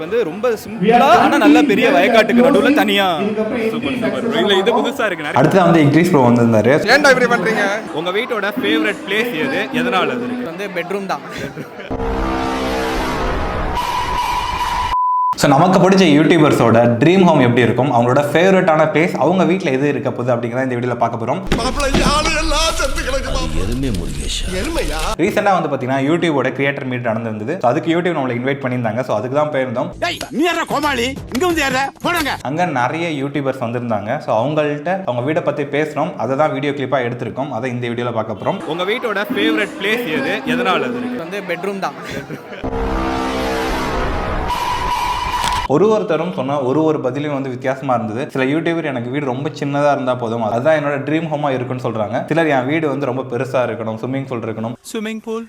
வந்து ரொம்ப சிம்பிளா ஆனா நல்ல பெரிய வயக்காட்டுக்கு நடுவுல தனியா சூப்பர் இல்ல இது புதுசா இருக்கு. அடுத்து வந்து இங்கிலீஷ் ப்ரோ வந்திருந்தாரு. ஏன்டா இப்படி பண்றீங்க? உங்க வீட்டோட ஃபேவரட் பிளேஸ் எது? எதனால அது வந்து பெட்ரூம் தான். ஸோ நமக்கு பிடிச்ச யூடியூபர்ஸோட ட்ரீம் ஹோம் எப்படி இருக்கும், அவங்களோட ஃபேவரட்டான பிளேஸ், அவங்க வீட்டில் எது இருக்க போகுது அப்படிங்கிறத இந்த வீடியோவில் பார்க்க போகிறோம். ரீசெண்டாக வந்து பார்த்தீங்கன்னா யூடியூபோட கிரியேட்டர் மீட் நடந்திருந்தது. அதுக்கு யூடியூப் நம்மளை இன்வைட் பண்ணியிருந்தாங்க. ஸோ அதுக்கு தான் போயிருந்தோம். அங்கே நிறைய யூடியூபர்ஸ் வந்திருந்தாங்க. ஸோ அவங்கள்ட்ட அவங்க வீடை பற்றி பேசணும். அதை தான் வீடியோ கிளிப்பாக எடுத்திருக்கோம். அதை இந்த வீடியோவில் பார்க்க போகிறோம். உங்க வீட்டோட ஃபேவரட் பிளேஸ் எது? எதனால அது வந்து பெட்ரூம் தான். ஒருத்தரும் சொன்ன ஒரு பதிலும் வந்து வித்தியாசமா இருந்தது. சில யூடியூபர் எனக்கு வீடு ரொம்ப சின்னதா இருந்தா போதும், அதுதான் என்னோட ட்ரீம் ஹோமா இருக்குன்னு சொல்றாங்க. சிலர் என் வீடு வந்து ரொம்ப பெருசா இருக்கணும், ஸ்விம்மிங் பூல் இருக்கணும். ஸ்விம்மிங் பூல்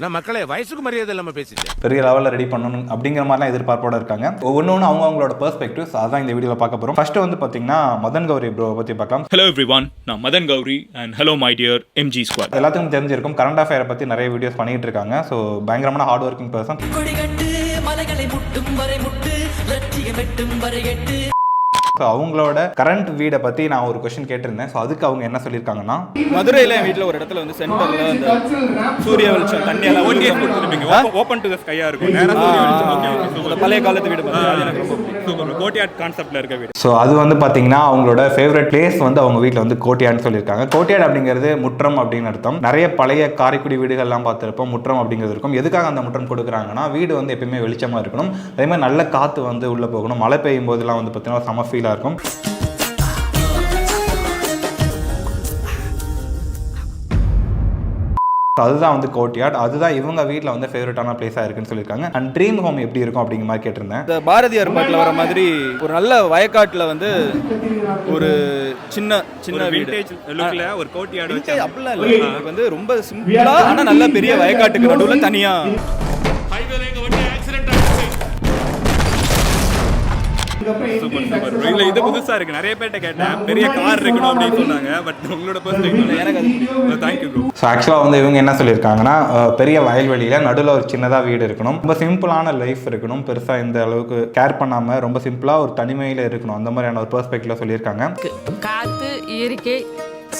நான் மக்களே வயசுக்கு மரியாதை இல்லாம பேசிட்டேன். பெரிய லெவலில் ரெடி பண்ணணும் அப்படிங்கிற மாதிரிலாம் எதிர்பார்ப்போட இருக்காங்க. ஒவ்வொன்றும் அவங்களோட பெர்ஸ்பெக்டிவ்ஸ் அதான் இந்த வீடியோவில் பார்க்க போகிறோம். ஃபர்ஸ்ட் வந்து பார்த்தீங்கன்னா மதன் கௌரி ப்ரோ பற்றி பார்க்கலாம். ஹலோ எவ்ரிவான், நான் Madan Gauri and hello my dear MG squad. எல்லாத்துக்கும் தெரிஞ்சிருக்கும், கரண்ட் அஃபேரை பற்றி நிறைய வீடியோஸ் பண்ணிட்டு இருக்காங்க. ஸோ பயங்கரமான ஹார்ட் ஒர்க்கிங் பர்சன். ஸோ அவங்களோட கரண்ட் வீடை பற்றி நான் ஒரு கொஸ்டின் கேட்டிருந்தேன். ஸோ அதுக்கு அவங்க என்ன சொல்லியிருக்காங்கன்னா, மதுரையில் என் வீட்டில் ஒரு இடத்துல வந்து சென்டரில் அந்த சூரிய வெளிச்சம் தண்ணி எல்லாம் கொடுத்துருப்பீங்க, ஓப்பன் டு த ஸ்கையாக இருக்கும். நேரம் பழைய காலத்து வீடு சூப்பர் கோட்டியாட் கான்செப்டில் இருக்க வீடு. ஸோ அது வந்து பார்த்தீங்கன்னா அவங்களோட ஃபேவரட் பிளேஸ் வந்து அவங்க வீட்டில் வந்து கோட்டியாட்னு சொல்லியிருக்காங்க. கோட்டியாட் அப்படிங்கிறது முற்றம் அப்படின்னு அர்த்தம். நிறைய பழைய காரைக்குடி வீடுகள்லாம் பார்த்துருப்போம், முற்றம் அப்படிங்கிறது இருக்கும். எதுக்காக அந்த முற்றம் கொடுக்குறாங்கன்னா, வீடு வந்து எப்பயுமே வெளிச்சமாக இருக்கணும், அதே மாதிரி நல்ல காற்று வந்து உள்ளே போகணும். மழை பெய்யும் போதெல்லாம் வந்து பார்த்தீங்கன்னா செம ஃபீலாக இருக்கும். அதுதான் வந்து கோட்யார்ட். அதுதான் இவங்க வீட்டில் வந்து ஃபேவரட்டான பிளேஸாக இருக்குன்னு சொல்லியிருக்காங்க. அண்ட் ட்ரீம் ஹோம் எப்படி இருக்கும் அப்படிங்கிற மாதிரி கேட்டிருந்தேன். இந்த பாரதியார் பாட்டில் வர மாதிரி ஒரு நல்ல வயக்காட்டில் வந்து ஒரு சின்ன சின்ன விண்டேஜ் லுக்ல ஒரு கோட்யார்ட் வச்சு அப்படிலாம் இல்லை. இது வந்து ரொம்ப சிம்பிளா ஆனா நல்ல பெரிய வயக்காட்டுக்கு நடுவில் தனியா சூப்பர் இல்ல இது புதுசா இருக்கு. நிறைய பேர்ட்ட கேட்டேன், பெரிய கார் இருக்கணும் அப்படின்னு சொன்னாங்க. பட் உங்களோட பெர்ஸ்பெக்டிவ்ல எனக்கு அது தேங்க்யூ ப்ரோ. ஸோ ஆக்சுவலாக வந்து இவங்க என்ன சொல்லியிருக்காங்கன்னா, பெரிய வயல்வெளியில் நடுவில் ஒரு சின்னதாக வீடு இருக்கணும், ரொம்ப சிம்பிளான லைஃப் இருக்கணும், பெருசாக இந்த அளவுக்கு கேர் பண்ணாமல் ரொம்ப சிம்பிளாக ஒரு தனிமையில் இருக்கணும், அந்த மாதிரியான ஒரு பெர்ஸ்பெக்டிவ்ல சொல்லியிருக்காங்க. காற்று, இயற்கை,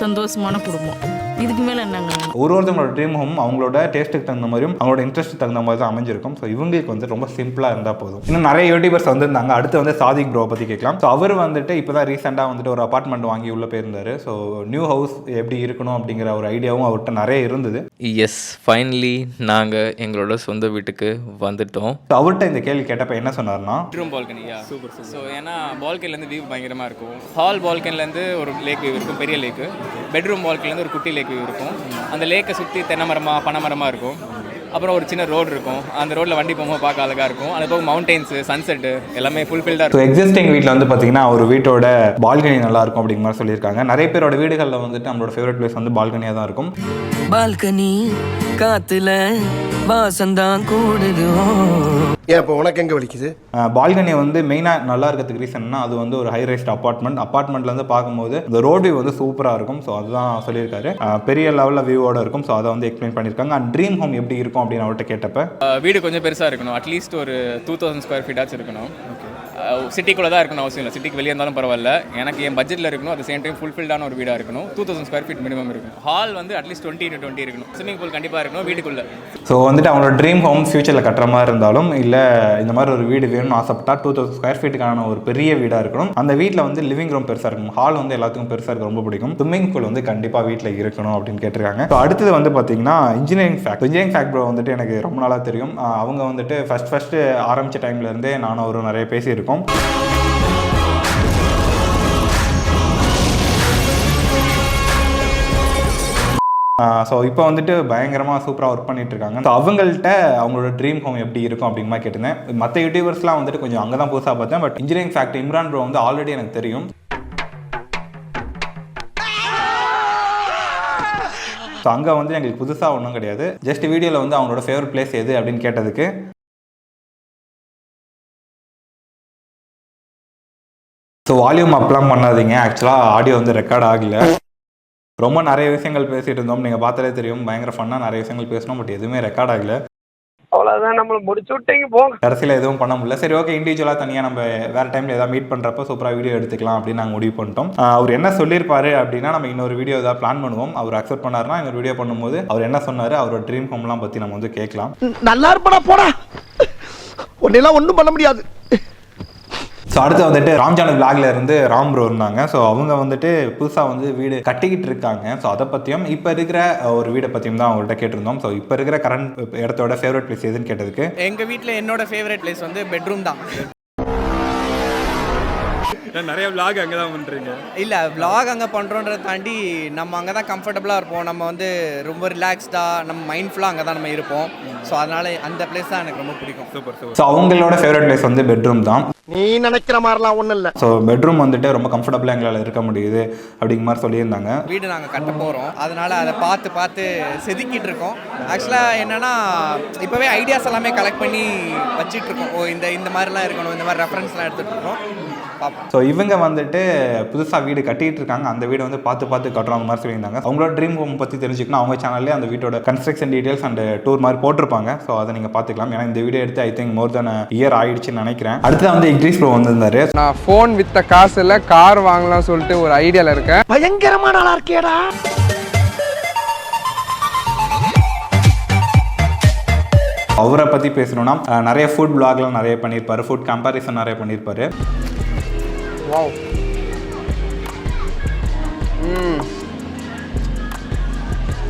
சந்தோஷமான குடும்பம், இதுக்கு மேலே என்னங்க? ஒருத்தவங்களோட ட்ரீம் ஹோம் அவங்களோட டேஸ்ட்டுக்கு தகுந்த மாதிரியும் அவங்களோட இன்ட்ரெஸ்ட் தகுந்த மாதிரி தான் அமைஞ்சிருக்கும். ஸோ இவங்களுக்கு வந்து ரொம்ப சிம்பிளாக இருந்தால் போதும். இன்னும் நிறைய யூடியூபர்ஸ் வந்திருந்தாங்க. அடுத்து வந்து சாதிக் ப்ரோ பற்றி கேட்கலாம். ஸோ அவர் வந்துட்டு இப்போ தான் ரீசெண்டாக வந்துட்டு ஒரு அப்பார்ட்மெண்ட் வாங்கி உள்ளே போயிருந்தார். ஸோ நியூ ஹவுஸ் எப்படி இருக்கணும் அப்படிங்கிற ஒரு ஐடியாவும் அவர்கிட்ட நிறைய இருந்தது. எஸ், ஃபைனலி நாங்கள் எங்களோட சொந்த வீட்டுக்கு வந்துட்டோம். ஸோ அவர்கிட்ட இந்த கேள்வி கேட்டப்போ என்ன சொன்னார்னா, பெட்ரூம் பால்கனியா சூப்பர். ஸோ ஏன்னா பால்கனிலேருந்து வியூ பயங்கரமாக இருக்கும். ஹால் பால்கனிலேருந்து ஒரு லேக் வியூ இருக்கும், பெரிய லேக்கு. பெட்ரூம் பால்கனிலேருந்து ஒரு குட்டி லேக் வியூ இருக்கும். அந்த லேக்கை சுற்றி தென்னை மரமாக பனைமரமாக இருக்கும். அப்புறம் ஒரு சின்ன ரோடு இருக்கும். அந்த ரோட்டில் வண்டி போகும்போது பார்க்க அழகாக இருக்கும். அது போக மவுண்டெயின்ஸு, சன்செட்டு எல்லாமே ஃபுல்ஃபில்டாக இருக்கும். ஸோ எக்ஸிஸ்டிங் வீட்டில் வந்து பார்த்தீங்கன்னா ஒரு வீட்டோட பால்கனி நல்லா இருக்கும் அப்படிங்கிற மாதிரி சொல்லியிருக்காங்க. நிறைய பேரோட வீடுகளில் வந்துட்டு நம்மளோட ஃபேவரட் பிளேஸ் வந்து பால்கனியாக தான் இருக்கும். பால்கனி காத்துல வாசந்தான் கூடுது. ஏன் இப்போ உனக்கு எங்கே வலிக்குது? பால்கனி வந்து மெயினாக நல்லா இருக்கிறதுக்கு ரீசன்னா, அது வந்து ஒரு ஹை ரைஸ்ட் அப்பார்ட்மெண்ட்லேருந்து பார்க்கும்போது இந்த ரோடு வியூ வந்து சூப்பராக இருக்கும். ஸோ அதுதான் சொல்லியிருக்காரு. பெரிய லெவலில் வியூவோட இருக்கும். ஸோ அதை வந்து எக்ஸ்பிளைன் பண்ணியிருக்காங்க. அண்ட் ட்ரீம் ஹோம் எப்படி இருக்கும் அப்படின்னு அவர்கிட்ட கேட்டப்ப, வீடு கொஞ்சம் பெருசாக இருக்கணும். அட்லீஸ்ட் ஒரு 2000 ஸ்கொயர் ஃபீட்டாச்சும் இருக்கணும். சிட்டிக்குள்ளே தான் இருக்கணும் அவசியம் இல்லை. சிட்டிக்கு வெளியே இருந்தாலும் பரவாயில்ல. எனக்கு என் பட்ஜெட்டில் இருக்கணும். அட் சேம் டைம் ஃபுல்ஃபில்டான ஒரு வீடாக இருக்கணும். 2000 ஸ்கொயர் ஃபீட் மினிமம் இருக்கணும். ஹால் வந்து அட்லீஸ்ட் 20x20 இருக்கணும். ஸ்விம்மிங் பூல் கண்டிப்பாக இருக்கணும் வீட்டுக்குள்ளே. ஸோ வந்துட்டு அவங்களோட ட்ரீம் ஹோம் ஃபியூச்சரில் கட்டுற மாதிரி இருந்தாலும், இல்லை இந்த மாதிரி ஒரு வீடு வேணும்னு ஆசைப்பட்டா 2000 ஸ்கொயர் ஃபீட்டுக்கான ஒரு பெரிய வீடாக இருக்கணும். அந்த வீட்டில் வந்து லிவிங் ரூம் பெருசாக இருக்கணும். ஹால் வந்து எல்லாத்துக்கும் பெருசாக இருக்க ரொம்ப பிடிக்கும். ஸ்விம்மிங் பூல் வந்து கண்டிப்பாக வீட்டில் இருக்கணும் அப்படின்னு கேட்டிருக்காங்க. ஸோ அடுத்தது வந்து பார்த்தீங்கன்னா இன்ஜினியரிங் ஃபேக்ட் ப்ரோ வந்துட்டு எனக்கு ரொம்ப நாளாக தெரியும். அவங்க வந்துட்டு ஃபர்ஸ்ட் ஆரம்பித்த டைம்லேருந்தே நானும் அவரும் நிறைய பேசியிருக்கோம். ஸோ இப்போ வந்துட்டு பயங்கரமாக சூப்பராக ஒர்க் பண்ணிட்டு இருக்காங்க. ஸோ அவங்கள்ட்ட அவங்களோட ட்ரீம் ஹோம் எப்படி இருக்கும் அப்படிங்கிற மாதிரி கேட்டிருந்தேன். மற்ற யூடியூபர்ஸ்லாம் வந்துட்டு கொஞ்சம் அங்கே தான் புதுசாக பார்த்தேன். But engineering fact Imran bro வந்து ஆல்ரெடி எனக்கு தெரியும். ஸோ அங்கே வந்து எங்களுக்கு புதுசாக ஒன்றும் கிடையாது. ஜஸ்ட் வீடியோவில் வந்து அவங்களோட ஃபேவரட் பிளேஸ் எது அப்படின்னு கேட்டதுக்கு, ஸோ வால்யூம் அப்லாம் பண்ணாதீங்க, ஆக்சுவலாக ஆடியோ வந்து ரெக்கார்ட் ஆகலை. ரொம்ப நிறைய விஷயங்கள் பேசிகிட்டு இருந்தோம். நீங்கள் பார்த்தாலே தெரியும், பயங்கர ஃபன்னாக நிறைய விஷயங்கள் பேசணும். பட் எதுவுமே ரெக்கார்ட் ஆகலை. அவ்வளவுதான், நம்மள முடிச்சு விட்டீங்க போங்க. கடைசியில் எதுவும் பண்ண முடியல. சரி ஓகே, இண்டிவிஜுவலாக தனியாக நம்ம வேறு டைமில் ஏதாவது மீட் பண்ணுறப்ப சூப்பராக வீடியோ எடுத்துக்கலாம் அப்படின்னு நாங்கள் முடிவு பண்ணிட்டோம். அவர் என்ன சொல்லியிருப்பாரு அப்படின்னா, நம்ம இன்னொரு வீடியோ ஏதாவது பிளான் பண்ணுவோம். அவர் அக்செப்ட் பண்ணாருன்னா இன்னொரு வீடியோ பண்ணும்போது அவர் என்ன சொன்னார், அவரோட ட்ரீம் ஹோம்லாம் பற்றி நம்ம வந்து கேட்கலாம். நல்லா இருப்படா போடா, உன்னெல்லாம் ஒன்றும் பண்ண முடியாது. ஸோ அடுத்து வந்துட்டு ராம்ஜான் விளாக்ல இருந்து ராம் ப்ரோ இருந்தாங்க. ஸோ அவங்க வந்துட்டு புதுசாக வந்து வீடு கட்டிக்கிட்டு இருக்காங்க. ஸோ அதை பற்றியும் இப்போ இருக்கிற ஒரு வீடை பற்றியும் தான் அவங்கள்ட்ட கேட்டிருந்தோம். ஸோ இப்போ இருக்கிற கரண்ட் இடத்தோட ஃபேவரட் பிளேஸ் எதுன்னு கேட்டதுக்கு, எங்கள் வீட்டில் என்னோட ஃபேவரட் பிளேஸ் வந்து பெட்ரூம் தான். நிறைய விளாக் அங்கே தான் பண்ணுறீங்க? இல்லை, vlog அங்கே பண்ணுறோன்றதை தாண்டி நம்ம அங்கே தான் கம்ஃபர்டபுளாக இருப்போம். நம்ம வந்து ரொம்ப ரிலாக்ஸ்டாக நம்ம மைண்ட்ஃபுல்லாக அங்கே தான் நம்ம இருப்போம். ஸோ அதனால் அந்த பிளேஸ் தான் எனக்கு ரொம்ப பிடிக்கும். Super super. ஸோ அவங்களோட ஃபேவரட் பிளேஸ் வந்து பெட்ரூம் தான். நீ நினைக்கிற மாதிரிலாம் ஒன்றும் இல்லை. ஸோ பெட்ரூம் வந்துட்டு ரொம்ப கம்ஃபர்டபுளாக எங்களால் இருக்க முடியுது அப்படிங்கிற மாதிரி சொல்லியிருந்தாங்க. வீடு நாங்கள் கட்ட போகிறோம், அதனால் அதை பார்த்து செதுக்கிட்டு இருக்கோம். ஆக்சுவலாக என்னென்னா, இப்போவே ஐடியாஸ் எல்லாமே கலெக்ட் பண்ணி வச்சுட்டு இருக்கோம். ஓ இந்த மாதிரிலாம் இருக்கணும், இந்த மாதிரி ரெஃபரன்ஸ்லாம் எடுத்துகிட்டு இருக்கோம். ஸோ இவங்க வந்துட்டு புதுசாக வீடு கட்டிகிட்டு இருக்காங்க. அந்த வீடை வந்து பார்த்து கட்டுறோம் அந்த மாதிரி சொல்லியிருந்தாங்க. அவங்களோட ட்ரீம் ஹோம் பற்றி தெரிஞ்சுக்கணும் அவங்க சேனல்லே அந்த வீட்டோட கன்ஸ்ட்ரக்ஷன் டீடைல்ஸ் அண்ட் டூர் மாதிரி போட்டிருப்பாங்க. ஸோ அதை நீங்கள் பார்த்துக்கலாம். ஏன்னா இந்த வீடியோ எடுத்து I think more then year ஆயிடுச்சுன்னு நினைக்கிறேன். அடுத்து வந்து இக்ரீஸ் ப்ரோ வந்திருந்தாரு. நான் ஃபோன் வித்த காசுல கார் வாங்கலாம் சொல்லிட்டு ஒரு ஐடியால இருக்கேன். பயங்கரமான ஆளா இருக்கேடா. அவரை பற்றி பேசணும்னா நிறைய ஃபுட் பிளாக்லாம் நிறைய பண்ணியிருப்பாரு, ஃபுட் கம்பேரிசன் நிறைய பண்ணியிருப்பாரு. வாவ்.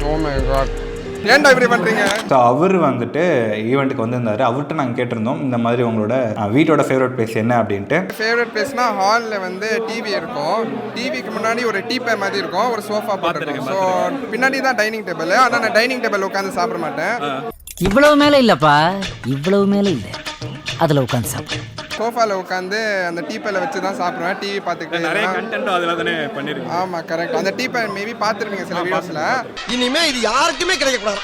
ஓ மை காட், ஏன்டா இப்படி பண்றீங்க? ஸோ அவர் வந்துட்டு ஈவெண்ட்டுக்கு வந்திருந்தாரு. அவர்கிட்ட நாங்கள் கேட்டிருந்தோம் இந்த மாதிரி உங்களோட வீட்டோட ஃபேவரட் பிளேஸ் என்ன அப்படின்ட்டு. ஃபேவரட் பிளேஸ்னா ஹாலில் வந்து டிவி இருக்கும். டிவிக்கு முன்னாடி ஒரு டீ பே மாதிரி இருக்கும், ஒரு சோஃபா போட்டுருக்கோம். ஸோ பின்னாடி தான் டைனிங் டேபிள். ஆனால் நான் டைனிங் டேபிள் உட்காந்து சாப்பிட மாட்டேன். இவ்வளவு மேல இல்லப்பா, இவ்வளவு மேல இல்ல, அதுல உட்காந்து சாப்பிடு. சோஃபாவில் உட்காந்து அந்த டீ பேல வச்சு தான் சாப்பிடுவேன், டிவி பார்த்துக்கிட்டு. நிறைய கண்டென்ட் அதில் தானே பண்ணிருக்கீங்க. ஆமாம் கரெக்ட். அந்த டீ பே மேபி பார்த்துருப்பீங்க சில வீடியோஸில். இனிமே இது யாருக்குமே கிடைக்கக்கூடாது.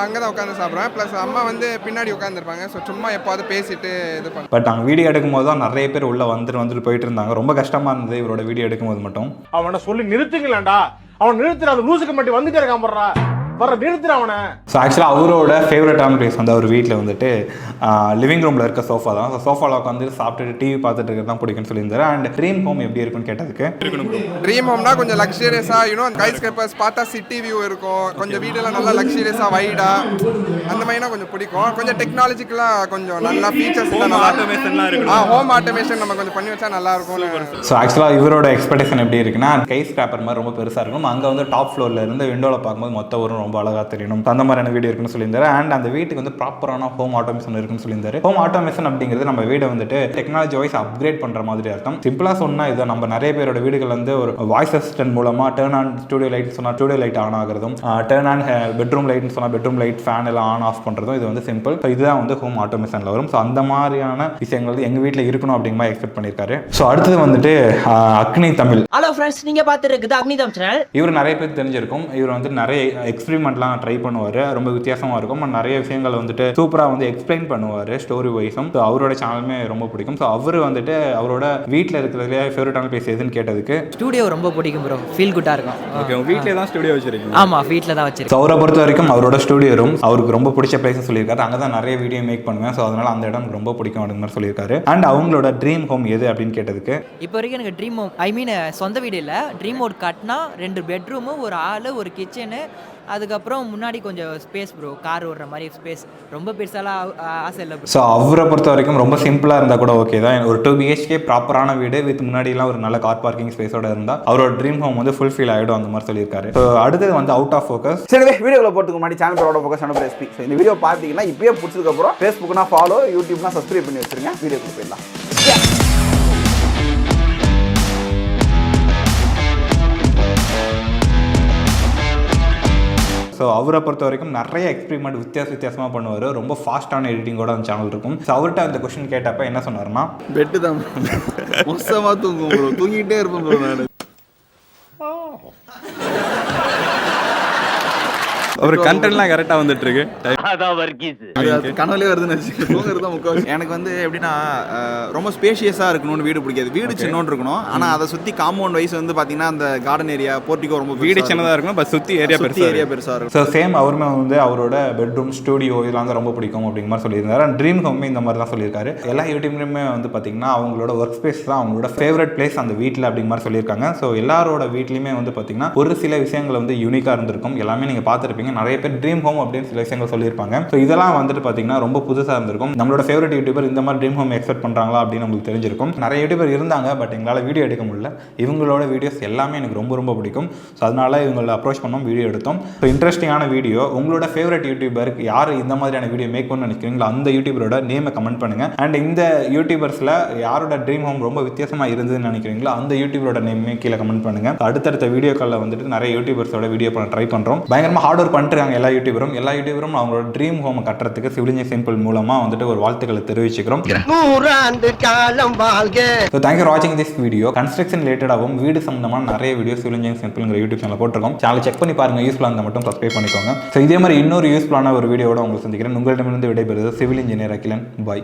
அங்கே தான் உட்காந்து சாப்பிடுவேன். ப்ளஸ் அம்மா வந்து பின்னாடி உட்காந்துருப்பாங்க. ஸோ சும்மா எப்போது பேசிட்டு இது பண்ண. பட் நாங்கள் வீடியோ எடுக்கும் போது தான் நிறைய பேர் உள்ள வந்துட்டு போயிட்டு இருந்தாங்க. ரொம்ப கஷ்டமா இருந்தது இவரோட வீடியோ எடுக்கும் போது மட்டும். அவனை சொல்லி நிறுத்துங்களேன்டா, அவன் நிறுத்துற, அந்த லூசுக்கு மட்டும் வந்துட்டே இருக்கான் போடுறா, வர நிறுத்துற அவனை. ஸோ ஆக்சுவலாக அவரோட ஃபேவரட்டான பிளேஸ் வந்து அவர் வீட்டில் வந்துட்டு லிவிங் ரூமில் இருக்க சோஃபா தான். ஸோ சோஃபாவில் உட்காந்து சாப்பிட்டுட்டு டிவி பார்த்துட்டு இருக்கிறது தான் பிடிக்கும்னு சொல்லியிருந்தாரு. அண்ட் ட்ரீம் ஹோம் எப்படி இருக்குன்னு கேட்டதுக்கு, ட்ரீம் ஹோம்னா கொஞ்சம் லக்ஸரியஸாக ஸ்கை ஸ்கேப்பர்ஸ் பார்த்தா சிட்டி வியூ இருக்கும். கொஞ்சம் வீடெல்லாம் நல்லா லக்ஸரியஸாக வைடா அந்த மாதிரினா கொஞ்சம் பிடிக்கும். கொஞ்சம் டெக்னாலஜிக்கலாக கொஞ்சம் நல்லா ஃபீச்சர்ஸ் ஆட்டோமேஷன்லாம் இருக்கு. ஹோம் ஆட்டோமேஷன் நம்ம கொஞ்சம் பண்ணி வச்சா நல்லா இருக்கும். ஸோ ஆக்சுவலாக இவரோட எக்ஸ்பெக்டேஷன் எப்படி இருக்குன்னா, ஸ்கை ஸ்கிராப்பர் மாதிரி ரொம்ப பெருசாக இருக்கும். அங்கே வந்து டாப் ஃப்ளோரில் இருந்து விண்டோவில் பார்க்கும்போது மொத்த ஒரு ரொம்ப அழகாக தெரியணும். அந்த மாதிரியான வீடியோ இருக்குன்னு சொல்லியிருந்தாரு. அண்ட் அந்த வீட்டுக்கு வந்து ப்ராப்பரான ஹோம் ஆட்டோமேஷன் இருக்குன்னு சொல்லியிருந்தாரு. ஹோம் ஆட்டோமேஷன் அப்படிங்கிறது நம்ம வீடை வந்துட்டு டெக்னாலஜி வைஸ் அப்கிரேட் பண்ணுற மாதிரி அர்த்தம். சிம்பிளாக சொன்னால் இதை நம்ம நிறைய பேரோட வீடுகள் வந்து ஒரு வாய்ஸ் அசிஸ்டன்ட் மூலமாக டர்ன் ஆன் ஸ்டூடியோ லைட் சொன்னால் ஸ்டூடியோ லைட் ஆன் ஆகிறதும், டர்ன் ஆன் பெட்ரூம் லைட்னு சொன்னால் பெட்ரூம் லைட் ஃபேன் எல்லாம் ஆன் ஆஃப் பண்ணுறதும் இது வந்து சிம்பிள். ஸோ இதுதான் வந்து ஹோம் ஆட்டோமேஷனில் வரும். ஸோ அந்த மாதிரியான விஷயங்கள் வந்து எங்கள் வீட்டில் இருக்கணும் அப்படிங்கிற மாதிரி எக்ஸ்பெக்ட் பண்ணியிருக்காரு. ஸோ அடுத்தது வந்துட்டு அக்னி தமிழ். ஹலோ ஃப்ரெண்ட்ஸ், நீங்க பார்த்துருக்குது அக்னி தமிழ் சேனல். இவர் நிறைய பேர் தெரிஞ்சிருக்கும். இவர் வந்து நிறைய எக்ஸ்பெரிமெண்ட்லாம் ட்ரை பண்ணுவார். ரொம்ப வித்தியாசமாக இருக்கும். நிறைய விஷயங்கள் வந்துட்டு சூப்பராக வந்து எக்ஸ்பிளைன் பண்ணுவார் ஸ்டோரி வைஸும். ஸோ அவரோட சேனலுமே ரொம்ப பிடிக்கும். ஸோ அவர் வந்துட்டு அவரோட வீட்டில் இருக்கிறதுலே ஃபேவரட்டான பிளேஸ் எதுன்னு கேட்டதுக்கு, ஸ்டூடியோ ரொம்ப பிடிக்கும் ப்ரோ, ஃபீல் குட்டாக இருக்கும். ஓகே, உங்கள் வீட்டிலே தான் ஸ்டுடியோ வச்சிருக்கீங்க? ஆமாம், வீட்டில் தான் வச்சிருக்கேன். ஸோ அவரை பொறுத்த வரைக்கும் அவரோட ஸ்டூடியோ ரூம் அவருக்கு ரொம்ப பிடிச்ச பிளேஸ் சொல்லியிருக்காரு. அங்கே தான் நிறைய வீடியோ மேக் பண்ணுவேன். ஸோ அதனால அந்த இடம் ரொம்ப பிடிக்கும் அப்படிங்கிற மாதிரி சொல்லியிருக்காரு. அண்ட் அவங்களோட ட்ரீம் ஹோம் எது அப்படின்னு கேட்டதுக்கு, இப்போ வரைக்கும் எனக்கு ட்ரீம் ஹோம், ஐ மீன் சொந்த வீடு இல்லை, ட்ரீம் ஹோம் கட்டினா 2 பெட்ரூமு, ஒரு ஹாலு, ஒரு கிச்சனு, அதுக்கப்புறம் முன்னாடி கொஞ்சம் ஸ்பேஸ் ப்ரோ, கார் ஓடுற மாதிரி ஸ்பேஸ். ரொம்ப பெருசாலாம் ஆசை இல்லை ப்ரோ. ஸோ அவரை பொறுத்த வரைக்கும் ரொம்ப சிம்பிளாக இருந்தால் கூட ஓகே தான். ஒரு 2 BHK ப்ராப்பரான வீடு வித் முன்னாடிலாம் ஒரு நல்ல கார் பார்க்கிங் ஸ்பேஸோட இருந்தால் அவரோட ட்ரீம் ஹோம் வந்து ஃபுல்ஃபில் ஆகிடும் அந்த மாதிரி சொல்லியிருக்காரு. ஸோ அடுத்தது வந்து அவுட் ஆஃப் ஃபோக்கஸ். சரி, வீடியோவில் போட்டுக்கு முன்னாடி சேனல் அவுட் ஆஃப் ஃபோக்கஸ் அனுப்ப ரெசிபி. ஸோ இந்த வீடியோ பார்த்தீங்கன்னா இப்பயே பிடிச்சதுக்கப்புறம் ஃபேஸ்புக்னா ஃபாலோ, யூடியூப்னா சப்ஸ்கிரைப் பண்ணி வச்சிருங்க. வீடியோக்கு போயிடலாம். ஸோ அவரை பொறுத்த வரைக்கும் நிறைய எக்ஸ்பெரிமெண்ட் வித்தியாசமாக பண்ணுவார். ரொம்ப ஃபாஸ்ட்டான எடிட்டிங்கோட அந்த சேனல் இருக்கும். ஸோ அவர்கிட்ட அந்த கொஸ்டின் கேட்டப்ப என்ன சொன்னார்னா, பெட்டு தான் மோசமாக தூங்கும் ப்ரோ, தூங்கிட்டே இருப்பேன் ப்ரோ நான். ஒரு கண்டென்ட்லாம் கரெக்டாக வந்துட்டு இருக்கு. அது கனவுலேயே வருதுன்னு வச்சுக்கோங்க தான் முக்கால்வாசி. எனக்கு வந்து எப்படின்னா ரொம்ப ஸ்பேஷியஸாக இருக்கணும்னு வீடு பிடிக்காது. வீடு சின்னோன்னு இருக்கணும், ஆனால் அதை சுற்றி காம்பவுண்ட் வைஸ் வந்து பார்த்தீங்கன்னா அந்த கார்டன் ஏரியா போர்ட்டிகோ ரொம்ப வீடு சின்னதாக இருக்கணும், பட் சுற்றி ஏரியா பெருசாக இருக்கும். ஸோ சேம் அவருமே வந்து அவரோட பெட்ரூம் ஸ்டூடியோ இதெல்லாம் தான் ரொம்ப பிடிக்கும் அப்படிங்கிற மாதிரி சொல்லியிருந்தாரு. அண்ட் ட்ரீம் ஹோமே இந்த மாதிரி தான் சொல்லியிருக்காரு. எல்லா யூடியூப்லையுமே வந்து பார்த்தீங்கன்னா அவங்களோட ஒர்க் ஸ்பேஸ் தான் அவங்களோட ஃபேவரட் பிளேஸ் அந்த வீட்டில் அப்படிங்கிற மாதிரி சொல்லியிருக்காங்க. ஸோ எல்லாரோட வீட்லையுமே வந்து பார்த்தீங்கன்னா ஒரு சில விஷயங்கள் வந்து யூனிக்காக இருந்திருக்கும். எல்லாமே நீங்கள் பார்த்துருப்பீங்க. நிறைய பேர் ட்ரீம் ஹோம் அப்படின்னு சில விஷயங்கள் சொல்லியிருப்பாங்க. ஸோ இதெல்லாம் வந்துட்டு பார்த்தீங்கன்னா ரொம்ப புதுசாக இருந்திருக்கும். நம்மளோட ஃபேவரட் யூடியூபர் இந்த மாதிரி ட்ரீம் ஹோம் எக்ஸ்பெக்ட் பண்ணுறாங்களா அப்படின்னு நம்மளுக்கு தெரிஞ்சிருக்கும். நிறைய யூடியூபர் இருந்தாங்க, பட் எங்களால் வீடியோ எடுக்க முடியல. இவங்களோட வீடியோஸ் எல்லாமே எனக்கு ரொம்ப ரொம்ப பிடிக்கும். ஸோ அதனால இவங்களை அப்ரோச் பண்ணோம், வீடியோ எடுத்தோம். ஸோ இன்ட்ரெஸ்டிங்கான வீடியோ. உங்களோட ஃபேவரட் யூடியூபருக்கு யார் இந்த மாதிரியான வீடியோ மேக் பண்ணணும்னு நினைக்கிறீங்களோ அந்த யூடியூபரோட நேமை கமெண்ட் பண்ணுங்க. அண்ட் இந்த யூடியூபர்ஸில் யாரோட ட்ரீம் ஹோம் ரொம்ப வித்தியாசமாக இருந்ததுன்னு நினைக்கிறீங்களோ அந்த யூடியூபரோட நேமே கீழே கமெண்ட் பண்ணுங்க. அடுத்தடுத்த வீடியோக்களில் வந்துட்டு நிறைய யூடியூபர்ஸோட வீடியோ பண்ண ட்ரை பண்ணுறோம். பயங்கரமாக ஹார்ட் ஒர்க் பண்ணிட்டுருக்காங்க எல்லா யூடியூபரும் அவங்களோட ட்ரீம் ஹோமை கட்டுறதுக்கு சிவில் இன்ஜினியரிங் சிம்பிள் மூலமாக வந்துட்டு ஒரு வாழ்த்துக்களை தெரிவிச்சுக்கிறோம். ஸோ தேங்க்யூ ஃபார் வாட்சிங் திஸ் வீடியோ. கன்ஸ்ட்ரக்ஷன் ரிலேட்டடாகவும் வீடு சம்பந்தமான நிறைய வீடியோ சிவில் இன்ஜினியரிங் சிம்பிள்ங்கிற யூடியூப் சேனல் போட்டிருக்கோம். சேனல் செக் பண்ணி பாருங்க, யூஸ்ஃபுல்லாக இருந்தால் மட்டும் சப்ஸ்கிரைப் பண்ணிக்கோங்க. ஸோ இதே மாதிரி இன்னொரு யூஸ்ஃபுல்லான ஒரு வீடியோட உங்களை சந்திக்கிறேன். உங்களிடமிருந்து விடைபெறுவது சிவில் இன்ஜினியர் அகிலன். பாய்.